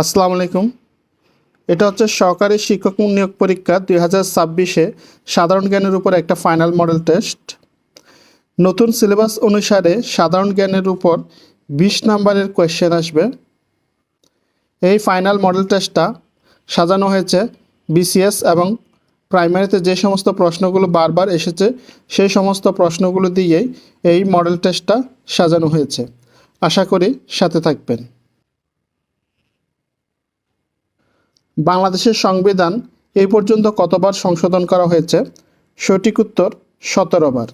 আসসালামু আলাইকুম। এটা হচ্ছে সহকারী শিক্ষক নিয়োগ পরীক্ষা 2026-এ সাধারণ জ্ঞানের উপর একটা ফাইনাল মডেল টেস্ট। নতুন সিলেবাস অনুসারে সাধারণ জ্ঞানের উপর 20 নাম্বারের কোয়েশ্চেন আসবে। এই ফাইনাল মডেল টেস্টটা সাজানো হয়েছে বিসিএস এবং প্রাইমারিতে যে সমস্ত প্রশ্নগুলো বারবার এসেছে সেই সমস্ত প্রশ্নগুলো দিয়েই এই মডেল টেস্টটা সাজানো হয়েছে। আশা করি সাথে থাকবেন। বাংলাদেশের সংবিধান এই পর্যন্ত কতবার সংশোধন করা হয়েছে? সঠিক উত্তর 17 বার।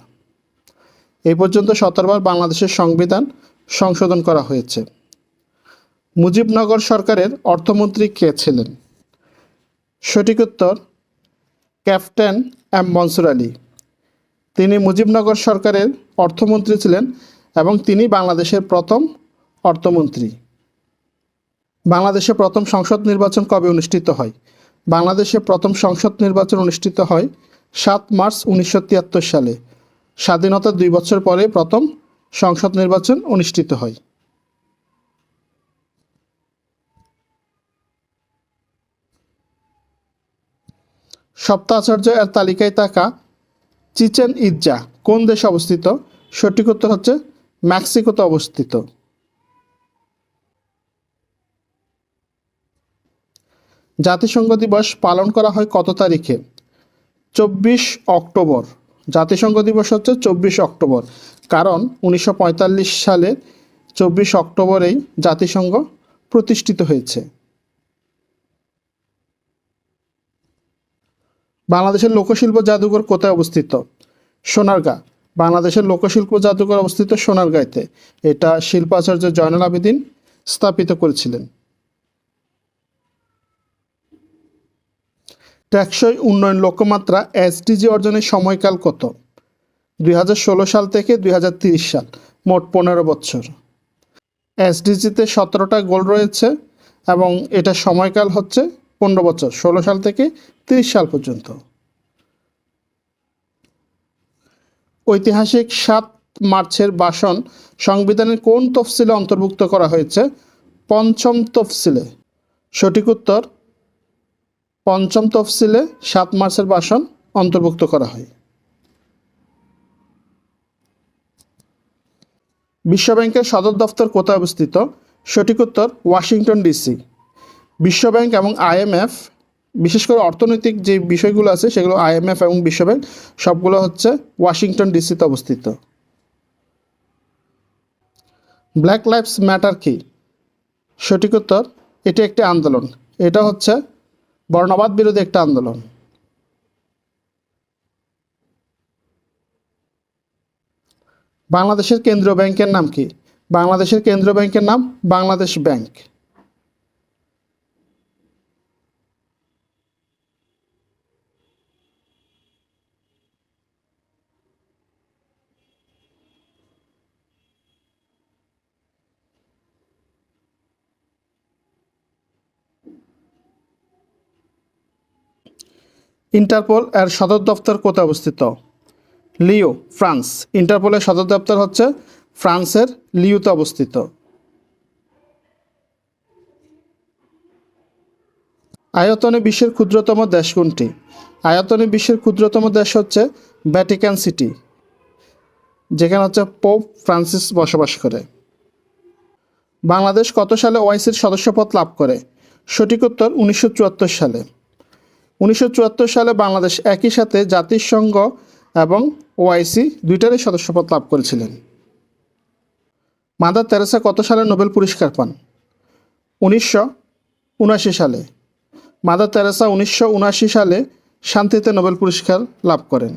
এই পর্যন্ত 17 বার বাংলাদেশের সংবিধান সংশোধন করা হয়েছে। মুজিবনগর সরকারের অর্থমন্ত্রী কে ছিলেন? সঠিক উত্তর ক্যাপ্টেন এম মনসুর আলী। তিনি মুজিবনগর সরকারের অর্থমন্ত্রী ছিলেন এবং তিনি বাংলাদেশের প্রথম অর্থমন্ত্রী। বাংলাদেশে প্রথম সংসদ নির্বাচন কবে অনুষ্ঠিত হয়? বাংলাদেশে প্রথম সংসদ নির্বাচন অনুষ্ঠিত হয় 7 মার্চ 1973 সালে। স্বাধীনতার 2 বছর পরে প্রথম সংসদ নির্বাচন অনুষ্ঠিত হয়। সপ্তাচার্য এর তালিকায় থাকা চিচেন ইৎজা কোন দেশে অবস্থিত? সঠিক উত্তর হচ্ছে মেক্সিকোতে অবস্থিত। জাতিসংঘ দিবস পালন করা হয় কত তারিখে? 24 অক্টোবর। জাতিসংঘ দিবস হচ্ছে 24 অক্টোবর, কারণ 1945 সালে 24 অক্টোবরেই জাতিসংঘ প্রতিষ্ঠিত হয়েছে। বাংলাদেশের লোকশিল্প জাদুঘর কোথায় অবস্থিত? সোনারগাঁ। বাংলাদেশের লোকশিল্প জাদুঘর অবস্থিত সোনারগাঁতে। এটা শিল্পাচার্য জয়নুল আবেদিন স্থাপিত করেছিলেন। টেকসই উন্নয়ন লক্ষ্যমাত্রা এসডিজি অর্জনের সময়কাল কত? 2016 সাল থেকে 2030 সাল, মোট 15 বছর। এসডিজিতে 17টা গোল রয়েছে এবং এটা সময়কাল হচ্ছে 15 বছর, 16 সাল থেকে 30 সাল পর্যন্ত। ঐতিহাসিক 7 মার্চের ভাষণ সংবিধানের কোন তফসিলে অন্তর্ভুক্ত করা হয়েছে? পঞ্চম তফসিলে। সঠিক উত্তর পঞ্চম তফসিলে 7 মার্চের ভাষণ অন্তর্ভুক্ত করা হয়। বিশ্বব্যাংকের সদর দফতর কোথায় অবস্থিত? সঠিক উত্তর ওয়াশিংটন ডিসি। বিশ্বব্যাংক এবং আইএমএফ, বিশেষ করে অর্থনৈতিক যে বিষয়গুলো আছে সেগুলো আইএমএফ এবং বিশ্বব্যাংক সবগুলো হচ্ছে ওয়াশিংটন ডিসিতে অবস্থিত। ব্ল্যাক লাইভস ম্যাটার কি? সঠিক উত্তর এটি একটি আন্দোলন। এটা হচ্ছে বর্ণবাদ বিরোধী একটা আন্দোলন। বাংলাদেশের কেন্দ্রীয় ব্যাংকের নাম কি? বাংলাদেশের কেন্দ্রীয় ব্যাংকের নাম বাংলাদেশ ব্যাংক। ইন্টারপোল এর সদর দপ্তর কোথায় অবস্থিত? লিও, ফ্রান্স। ইন্টারপোলের সদর দপ্তর হচ্ছে ফ্রান্সের লিওতে অবস্থিত। আয়তনে বিশ্বের ক্ষুদ্রতম দেশ কোনটি? আয়তনে বিশ্বের ক্ষুদ্রতম দেশ হচ্ছে ভ্যাটিকান সিটি, যেখানে হচ্ছে পোপ ফ্রান্সিস বসবাস করে। বাংলাদেশ কত সালে ওআইসির সদস্যপদ লাভ করে? সঠিক উত্তর 1974 সালে। 1974 সালে বাংলাদেশ একই সাথে জাতিসংঘ এবং ওআইসি দুইটারই সদস্যপদ লাভ করেছিলেন। মাদার তেরেসা কত সালে নোবেল পুরস্কার পান? 1979 সালে। মাদার তেরেসা 1979 সালে শান্তিতে নোবেল পুরস্কার লাভ করেন।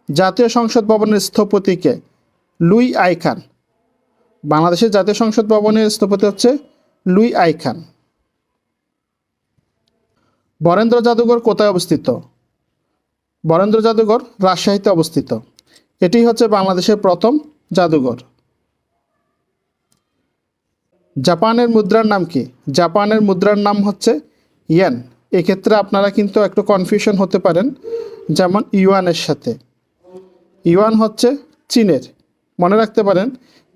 জাতীয় সংসদ ভবনের স্থপতি কে? লুই আই খান। বাংলাদেশের জাতীয় সংসদ ভবনের স্থপতি হচ্ছে লুই আই খান। বরেন্দ্র জাদুঘর কোথায় অবস্থিত? বরেন্দ্র জাদুঘর রাজশাহীতে অবস্থিত। এটি হচ্ছে বাংলাদেশের প্রথম জাদুঘর। জাপানের মুদ্রার নাম কি? জাপানের মুদ্রার নাম হচ্ছে ইয়েন। এক্ষেত্রে আপনারা কিন্তু একটু কনফিউশন হতে পারেন, যেমন ইউয়ানের সাথে। ইউয়ান হচ্ছে চীনের। মনে রাখতে পারেন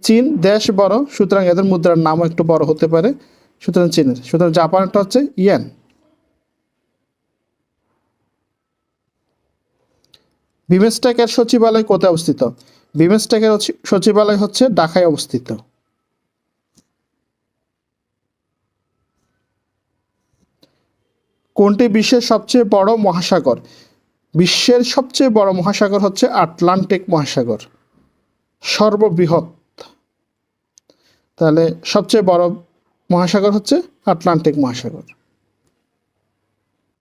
চীন দেশ বড়, সুতরাং এদের মুদ্রার নামও একটু বড় হতে পারে, সুতরাং চীনের। সুতরাং জাপানেরটা হচ্ছে ইয়েন। বিমস্টেকের সচিবালয় কোথায় অবস্থিত? বিমস্টেকের সচিবালয় হচ্ছে ঢাকায় অবস্থিত। কোনটি বিশ্বের সবচেয়ে বড় মহাসাগর? বিশ্বের সবচেয়ে বড় মহাসাগর হচ্ছে আটলান্টিক মহাসাগর, সর্ববৃহৎ। তাহলে সবচেয়ে বড় মহাসাগর হচ্ছে আটলান্টিক মহাসাগর।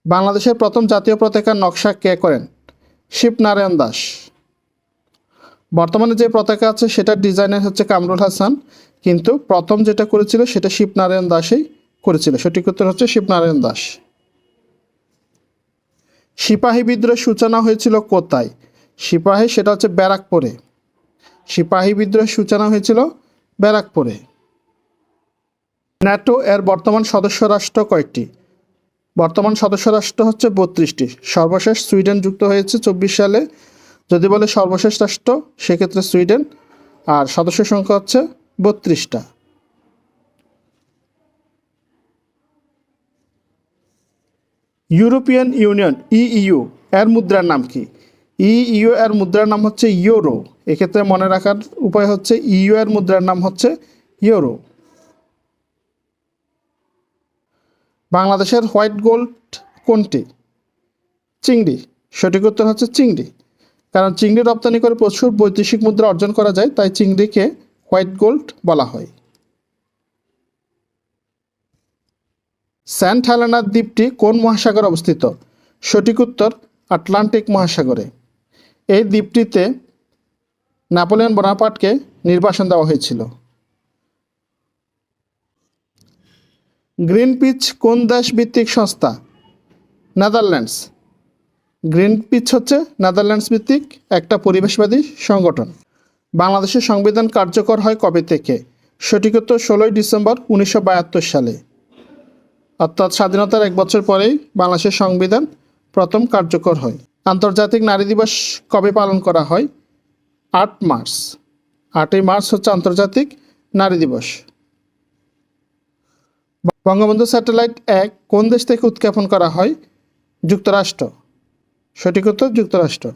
বাংলাদেশের প্রথম জাতীয় পতাকার নকশা কে করেন? শিবনারায়ণ দাস। বর্তমানে যে পতাকা আছে সেটার ডিজাইনার হচ্ছে কামরুল হাসান, কিন্তু প্রথম যেটা করেছিল সেটা শিবনারায়ণ দাসই করেছিল। সঠিক উত্তর হচ্ছে শিবনারায়ণ দাস। সিপাহী বিদ্রোহের সূচনা হয়েছিল কোথায়? সিপাহী সেটা হচ্ছে ব্যারাকপুরে। সিপাহী বিদ্রোহের সূচনা হয়েছিল ব্যারাকপুরে। ন্যাটো এর বর্তমান সদস্য রাষ্ট্র কয়টি? বর্তমান সদস্য রাষ্ট্র হচ্ছে 32টি। সর্বশেষ সুইডেন যুক্ত হয়েছে 24 সালে। যদি বলে সর্বশেষ রাষ্ট্র সেক্ষেত্রে সুইডেন, আর সদস্য সংখ্যা হচ্ছে 32টা। ইউরোপিয়ান ইউনিয়ন ইইউ এর মুদ্রার নাম কি? ইইউ এর মুদ্রার নাম হচ্ছে ইউরো। এক্ষেত্রে মনে রাখার উপায় হচ্ছে ইইউ এর মুদ্রার নাম হচ্ছে ইউরো। বাংলাদেশের হোয়াইট গোল্ড কোনটি? চিংড়ি। সঠিক উত্তর হচ্ছে চিংড়ি, কারণ চিংড়ি রপ্তানি করে প্রচুর বৈদেশিক মুদ্রা অর্জন করা যায়, তাই চিংড়িকে হোয়াইট গোল্ড বলা হয়। সেন্ট হেলেনা দ্বীপটি কোন মহাসাগরে অবস্থিত? সঠিক উত্তর আটলান্টিক মহাসাগরে। এই দ্বীপটিতে নেপোলিয়ন বোনাপার্টকে নির্বাসন দেওয়া হয়েছিল। গ্রিনপিচ কোন দেশ ভিত্তিক সংস্থা? নেদারল্যান্ডস। গ্রিনপিচ হচ্ছে নেদারল্যান্ডস ভিত্তিক একটা পরিবেশবাদী সংগঠন। বাংলাদেশের সংবিধান কার্যকর হয় কবে থেকে? সঠিক উত্তর 16 ডিসেম্বর 1972 সালে। অর্থাৎ স্বাধীনতার 1 বছর পরেই বাংলাদেশের সংবিধান প্রথম কার্যকর হয়। আন্তর্জাতিক নারী দিবস কবে পালন করা হয়? 8 মার্চ। 8ই মার্চ হচ্ছে আন্তর্জাতিক নারী দিবস। বঙ্গবন্ধু স্যাটেলাইট 1 কোন দেশ থেকে উৎক্ষেপণ করা হয়? যুক্তরাষ্ট্র। সঠিক উত্তর যুক্তরাষ্ট্র।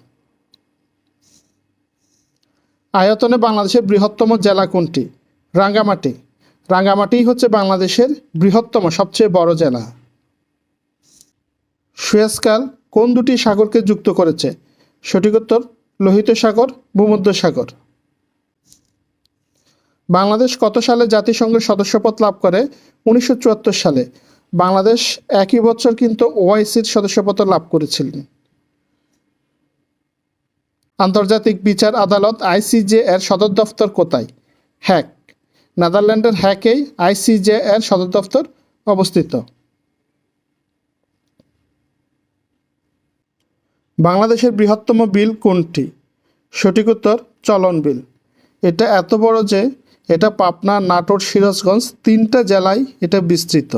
আয়তনে বাংলাদেশের বৃহত্তম জেলা কোনটি? রাঙ্গামাটি। রাঙ্গামাটি হচ্ছে বাংলাদেশের বৃহত্তম সবচেয়ে বড় জেলা। সুয়েজ খাল কোন দুটি সাগরকে যুক্ত করেছে? সঠিক উত্তর লোহিত সাগর, ভূমধ্য সাগর। বাংলাদেশ কত সালে জাতিসংঘের সদস্যপদ লাভ করে? 1974 সালে। বাংলাদেশ একই বছর কিন্তু ওআইসির সদস্যপদ লাভ করেছিলেন। আন্তর্জাতিক বিচার আদালত আইসিজে এর সদর দফতর কোথায়? হ্যাগ। নেদারল্যান্ডের হ্যাগেই আইসিজে এর সদর দফতর অবস্থিত। বাংলাদেশের বৃহত্তম বিল কোনটি? সঠিক উত্তর চলন বিল। এটা এত বড় যে এটা পাবনা, নাটোর, সিরাজগঞ্জ 3টা জেলায় এটা বিস্তৃত।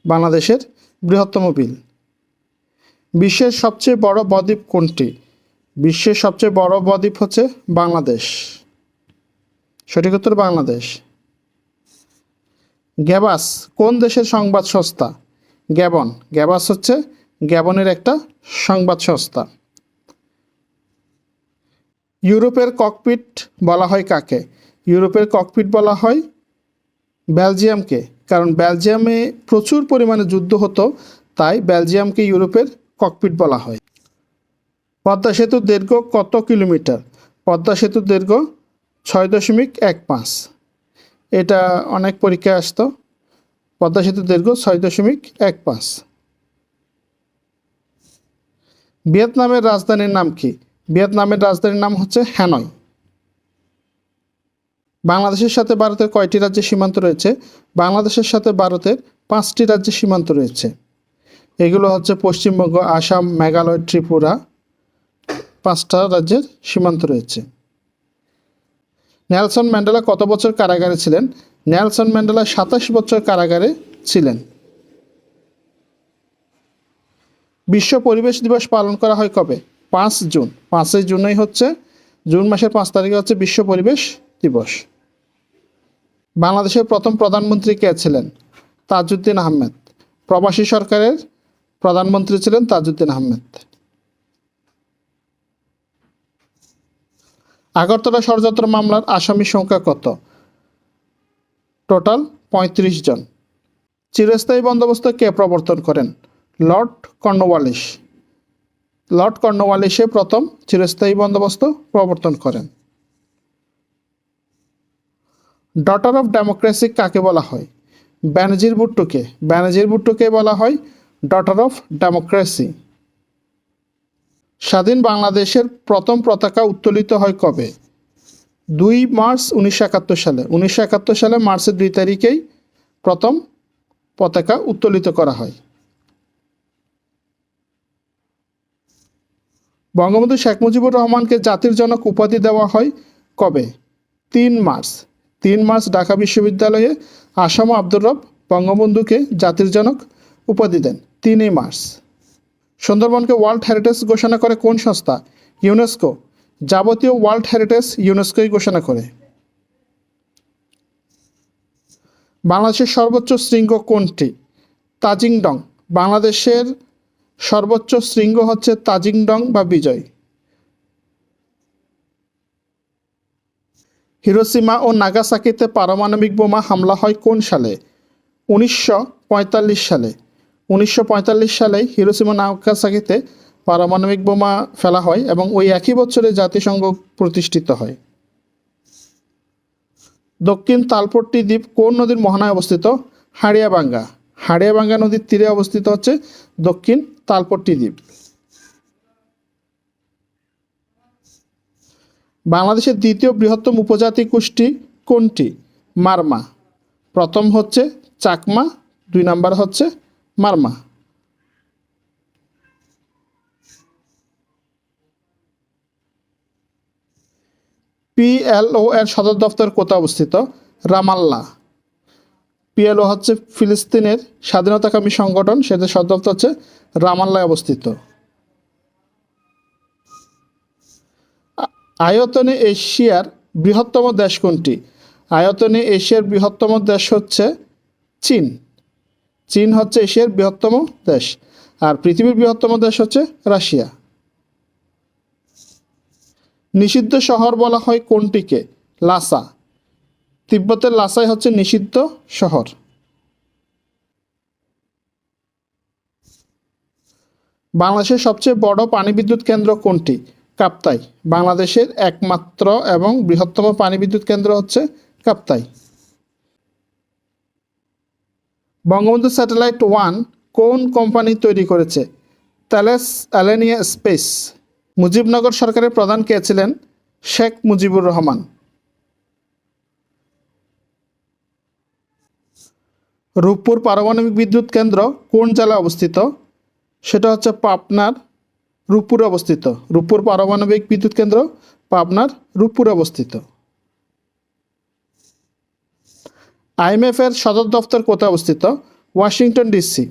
বাংলাদেশের বৃহত্তম বিল। বিশ্বের সবচেয়ে বড় বদ্বীপ কোনটি? বিশ্বের সবচেয়ে বড় বদ্বীপ হচ্ছে বাংলাদেশ। সঠিক উত্তর বাংলাদেশ। গ্যাবাস কোন দেশের সংবাদ সংস্থা? গ্যাবন। গ্যাবাস হচ্ছে গ্যাবনের একটা সংবাদ সংস্থা। ইউরোপের ককপিট বলা হয় কাকে? ইউরোপের ককপিট বলা হয় বেলজিয়ামকে, কারণ বেলজিয়ামে প্রচুর পরিমাণে যুদ্ধ হতো, তাই বেলজিয়ামকে ইউরোপের ককপিট বলা হয়। পদ্মা সেতুর দৈর্ঘ্য কত কিলোমিটার? পদ্মা সেতুর দৈর্ঘ্য 6.15। এটা অনেক পরীক্ষায় আসতো। পদ্মা সেতুর দৈর্ঘ্য 6.15। ভিয়েতনামের রাজধানীর নাম কি? ভিয়েতনামের রাজধানীর নাম হচ্ছে হ্যানয়। বাংলাদেশের সাথে ভারতের কয়টি রাজ্যের সীমান্ত রয়েছে? বাংলাদেশের সাথে ভারতের 5টি রাজ্যের সীমান্ত রয়েছে। এগুলো হচ্ছে পশ্চিমবঙ্গ, আসাম, মেঘালয়, ত্রিপুরা। 5টা রাজ্যের সীমান্ত রয়েছে। নেলসন ম্যান্ডেলা কত বছর কারাগারে ছিলেন? নেলসন ম্যান্ডেলা 27 বছর কারাগারে ছিলেন। বিশ্ব পরিবেশ দিবস পালন করা হয় কবে? 5 জুন। 5ই জুনই হচ্ছে জুন মাসের 5 তারিখে হচ্ছে বিশ্ব পরিবেশ দিবস। বাংলাদেশের প্রথম প্রধানমন্ত্রী কে ছিলেন? তাজউদ্দিন আহমেদ। প্রবাসী সরকারের প্রধানমন্ত্রী ছিলেন তাজউদ্দিন আহমেদ। আগরতলা ষড়যন্ত্র মামলার আসামি সংখ্যা কত? টোটাল ৩৫ জন। চিরস্থায়ী বন্দোবস্ত কে প্রবর্তন করেন? Lord Cornwallis. লর্ড কর্নওয়ালিসে প্রথম চিরস্থায়ী বন্দোবস্ত প্রবর্তন করেন। ডটার অফ ডেমোক্রেসি কাকে বলা হয়? বেনজির ভুট্টোকে। বেনজির ভুট্টোকে বলা হয় ডটার অফ ডেমোক্রেসি। স্বাধীন বাংলাদেশের প্রথম পতাকা উত্তোলিত হয় কবে? 2 মার্চ 1971 সালে। 1971 সালে মার্চের 2 তারিখেই প্রথম পতাকা উত্তোলিত করা হয়। বঙ্গবন্ধু শেখ মুজিবুর রহমানকে জাতির জনক উপাধি দেওয়া হয় কবে? 3 মার্চ। 3 মার্চ ঢাকা বিশ্ববিদ্যালয়ে আসাম আব্দুর রব বঙ্গবন্ধুকে জাতির জনক উপাধি দেন 3 মার্চ। সুন্দরবনকে ওয়ার্ল্ড হেরিটেজ ঘোষণা করে কোন সংস্থা? ইউনেস্কো। যাবতীয় ওয়ার্ল্ড হেরিটেজ ইউনেস্কোই ঘোষণা করে। বাংলাদেশের সর্বোচ্চ শৃঙ্গ কোনটি? তাজিংডং। বাংলাদেশের সর্বোচ্চ শৃঙ্গ হচ্ছে তাজিংডং বা বিজয়। হিরোশিমা ও নাগাসাকিতে পারমাণবিক বোমা হামলা হয় কোন সালে? 1945 সালে। 1945 সালে হিরোশিমা নাগাসাকিতে পারমাণবিক বোমা ফেলা হয় এবং ওই একই বছরে জাতিসংঘ প্রতিষ্ঠিত হয়। দক্ষিণ তালপট্টি দ্বীপ কোন নদীর মোহনায় অবস্থিত? হাড়িয়াভাঙ্গা। হাড়িয়াভাঙ্গা নদীর তীরে অবস্থিত হচ্ছে দক্ষিণ তালপট্টি দ্বীপ। বাংলাদেশের দ্বিতীয় বৃহত্তম উপজাতি গোষ্ঠী কোনটি? মারমা। প্রথম হচ্ছে চাকমা, 2 নাম্বার হচ্ছে মারমা। পিএলও এর সদর দফতর কোথায় অবস্থিত? রামাল্লাহ। পিএলও হচ্ছে ফিলিস্তিনের স্বাধীনতাকামী সংগঠন, সেটার সদর দফতর হচ্ছে রামাল্লায় অবস্থিত। আয়তনে এশিয়ার বৃহত্তম দেশ কোনটি? আয়তনে এশিয়ার বৃহত্তম দেশ হচ্ছে চীন। চীন হচ্ছে এশিয়ার বৃহত্তম দেশ। আর পৃথিবীর বৃহত্তম দেশ হচ্ছে রাশিয়া। নিষিদ্ধ শহর বলা হয় কোনটিকে? লাসা। তিব্বতের লাসাই হচ্ছে নিষিদ্ধ শহর। বাংলাদেশের সবচেয়ে বড় পানিবিদ্যুৎ কেন্দ্র কোনটি? কাপ্তাই। বাংলাদেশের একমাত্র এবং বৃহত্তম পানিবিদ্যুৎ কেন্দ্র হচ্ছে কাপ্তাই। বঙ্গবন্ধু স্যাটেলাইট 1 কোন কোম্পানি তৈরি করেছে? Thales Alenia space. মুজিবনগর সরকারের প্রধান কে ছিলেন? শেখ মুজিবুর রহমান। রূপপুর পারমাণবিক বিদ্যুৎ কেন্দ্র কোন জেলায় অবস্থিত? সেটা হচ্ছে পাবনার রূপপুরে অবস্থিত। রূপপুর পারমাণবিক বিদ্যুৎ কেন্দ্র পাবনার রূপপুরে অবস্থিত। আইএমএফ এর সদর দফতর কোথায় অবস্থিত? Washington DC.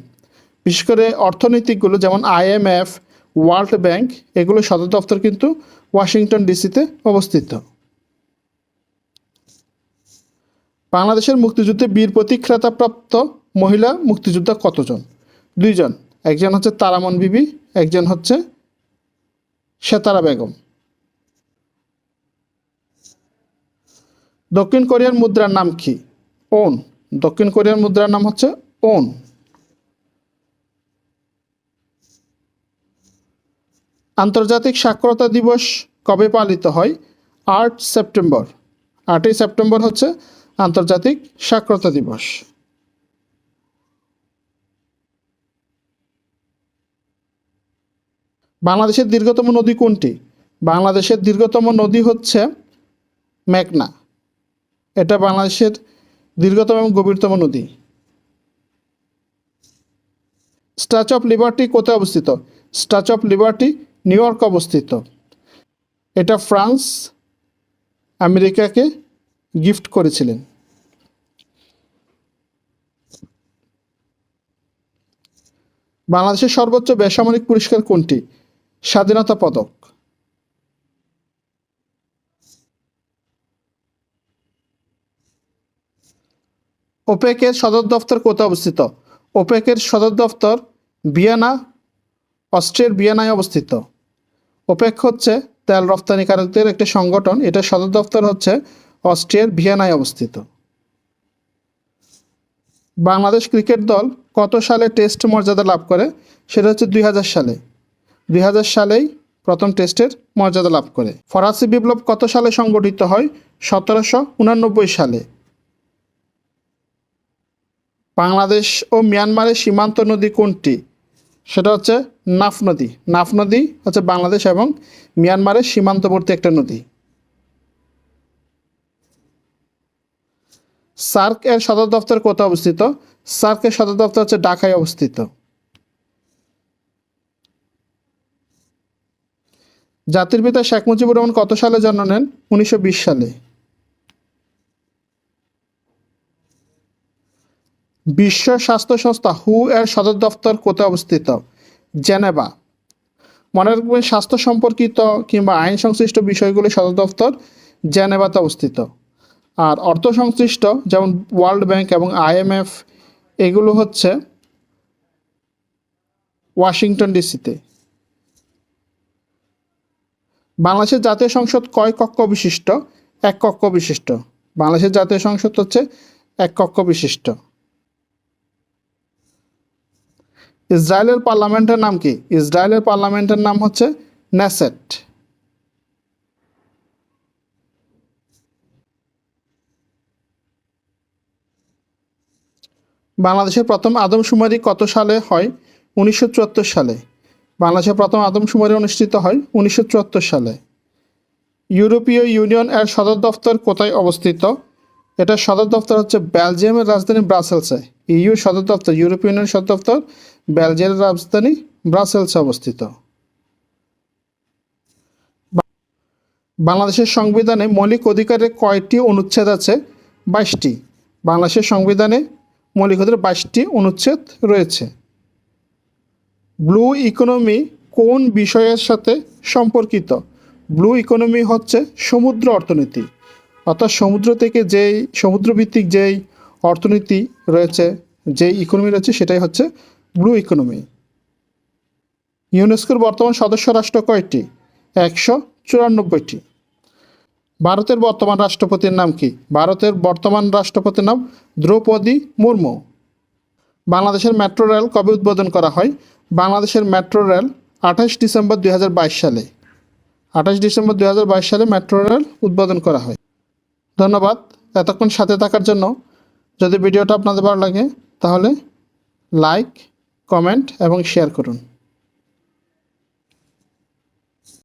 বিশেষ করে অর্থনৈতিকগুলো যেমন আইএমএফ, ওয়ার্ল্ড ব্যাংক, এগুলো সদর দফতর কিন্তু ওয়াশিংটন ডিসিতে অবস্থিত। বাংলাদেশের মুক্তিযুদ্ধে বীর প্রতীক খেতাবপ্রাপ্ত মহিলা মুক্তিযোদ্ধা কতজন? 2 জন। একজন হচ্ছে তারামন বিবি, একজন হচ্ছে সেতারা বেগম। দক্ষিণ কোরিয়ার মুদ্রার নাম কি? ওন। দক্ষিণ কোরিয়ার মুদ্রার নাম হচ্ছে ওন। আন্তর্জাতিক সাক্ষরতা দিবস কবে পালিত হয়? 8 সেপ্টেম্বর। 8ই সেপ্টেম্বর হচ্ছে আন্তর্জাতিক সাক্ষরতা দিবস। বাংলাদেশের দীর্ঘতম নদী কোনটি? বাংলাদেশের দীর্ঘতম নদী হচ্ছে মেঘনা। এটা বাংলাদেশের দীর্ঘতম এবং গভীরতম নদী। স্ট্যাচু অফ লিবার্টি কোথায় অবস্থিত? Statue of liberty new York অবস্থিত। এটা ফ্রান্স আমেরিকাকে গিফট করেছিলেন। বাংলাদেশের সর্বোচ্চ বেসামরিক পুরস্কার কোনটি? স্বাধীনতা পদক। ওপেকের সদর দফতর কোথায় অবস্থিত? ওপেকের সদর দফতর ভিয়েনা, অস্ট্রিয়ার ভিয়েনায় অবস্থিত। ওপেক হচ্ছে তেল রপ্তানিকারকদের একটি সংগঠন, এটার সদর দফতর হচ্ছে অস্ট্রিয়ার ভিয়েনায় অবস্থিত। বাংলাদেশ ক্রিকেট দল কত সালে টেস্ট মর্যাদা লাভ করে? সেটা হচ্ছে 2000 সালে। 2000 সালেই প্রথম টেস্টের মর্যাদা লাভ করে। ফরাসি বিপ্লব কত সালে সংগঠিত হয়? 1789 সালে। বাংলাদেশ ও মিয়ানমারের সীমান্ত নদী কোনটি? সেটা হচ্ছে নাফ নদী। নাফ নদী হচ্ছে বাংলাদেশ এবং মিয়ানমারের সীমান্তবর্তী একটা নদী। সার্ক এর সদর দফতর কোথায় অবস্থিত? সার্ক এর সদর দফতর হচ্ছে ঢাকায় অবস্থিত। জাতির পিতা শেখ মুজিবুর রহমান কত সালে জন্ম নেন? 1920 সালে। বিশ্ব স্বাস্থ্য সংস্থা হু এর সদর দফতর কোথায় অবস্থিত? জেনেভা। মনে রাখবেন, স্বাস্থ্য সম্পর্কিত কিংবা আইন সংশ্লিষ্ট বিষয়গুলি সদর দফতর জেনেভাতে অবস্থিত। আর অর্থ সংশ্লিষ্ট যেমন ওয়ার্ল্ড ব্যাংক এবং IMF এগুলো হচ্ছে ওয়াশিংটন ডিসিতে। বাংলাদেশের জাতীয় সংসদ কয় কক্ষ বিশিষ্ট? এক কক্ষ বিশিষ্ট। বাংলাদেশের জাতীয় সংসদ হচ্ছে এক কক্ষ বিশিষ্ট। ইসরায়েলের পার্লামেন্টের নাম কি? ইসরায়েলের পার্লামেন্টের নাম হচ্ছে নেসেট। বাংলাদেশের প্রথম আদমশুমারি কত সালে হয়? 1974 সালে। বাংলাদেশের প্রথম আদমশুমারি অনুষ্ঠিত হয় 1974 সালে। ইউরোপীয় ইউনিয়ন এর সদর দফতর কোথায় অবস্থিত? এটার সদর দফতর হচ্ছে বেলজিয়ামের রাজধানী ব্রাসেলসে। ইউর সদর দফতর, ইউরোপীয় ইউনিয়নের সদর দফতর বেলজিয়ামের রাজধানী ব্রাসেলসে অবস্থিত। বাংলাদেশের সংবিধানে মৌলিক অধিকারের কয়টি অনুচ্ছেদ আছে? 22টি। বাংলাদেশের সংবিধানে মৌলিক অধিকারের 22টি অনুচ্ছেদ রয়েছে। ব্লু ইকোনমি কোন বিষয়ের সাথে সম্পর্কিত? ব্লু ইকোনমি হচ্ছে সমুদ্র অর্থনীতি, অর্থাৎ সমুদ্র থেকে যেই সমুদ্রভিত্তিক যেই অর্থনীতি রয়েছে, যেই ইকোনমি রয়েছে সেটাই হচ্ছে ব্লু ইকোনমি। ইউনেস্কোর বর্তমান সদস্য রাষ্ট্র কয়টি? 194টি। ভারতের বর্তমান রাষ্ট্রপতির নাম কি? ভারতের বর্তমান রাষ্ট্রপতির নাম দ্রৌপদী মুর্মু। বাংলাদেশের মেট্রো রেল কবে উদ্বোধন করা হয়? বাংলাদেশের মেট্রো রেল 28 ডিসেম্বর 2022 সালে। 28 ডিসেম্বর 2022 সালে মেট্রো রেল উদ্বোধন করা হয়। ধন্যবাদ এতক্ষণ সাথে থাকার জন্য। যদি ভিডিওটা আপনাদের ভালো লাগে তাহলে লাইক, কমেন্ট এবং শেয়ার করুন।